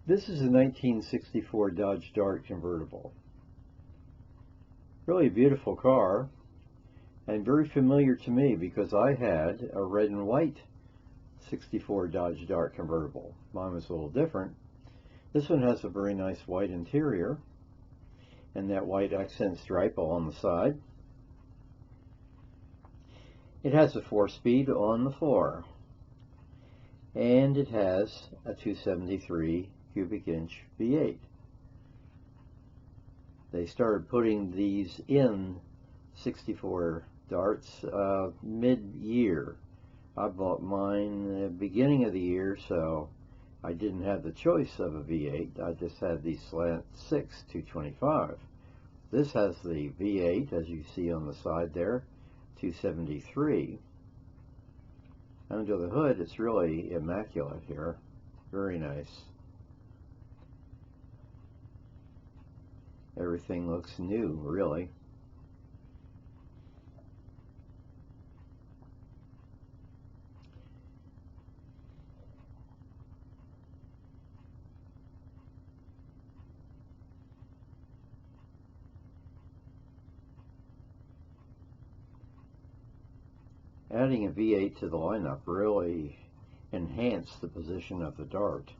This is a 1964 Dodge Dart convertible. Really beautiful car, and very familiar to me because I had a red and white 64 Dodge Dart convertible. Mine was a little different. This one has a very nice white interior and that white accent stripe along the side. It has a 4-speed on the floor, and it has a 273 cubic inch V8. They started putting these in 64 Darts mid-year. I bought mine the beginning of the year, so I didn't have the choice of a V8. I just had the Slant 6 225. This has the V8, as you see on the side there, 273. Under the hood, it's really immaculate here. Very nice. Everything looks new, really. Adding a V8 to the lineup really enhanced the position of the Dart.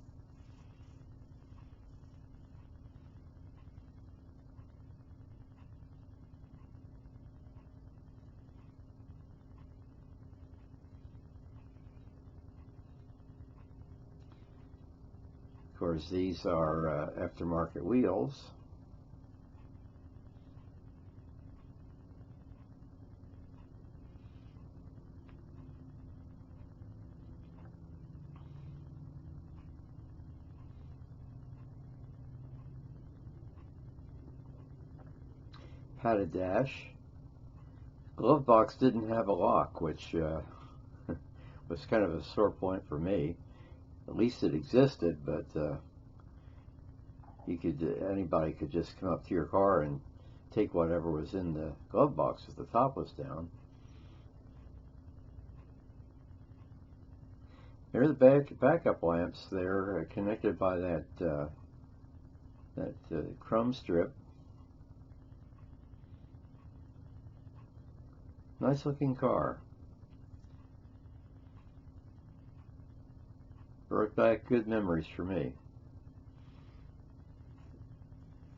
Of course, these are aftermarket wheels. Padded dash. Glove box didn't have a lock, which was kind of a sore point for me. At least it existed, but anybody could just come up to your car and take whatever was in the glove box if the top was down. Here are the backup lamps. They're connected by that chrome strip. Nice looking car. Brought back good memories for me.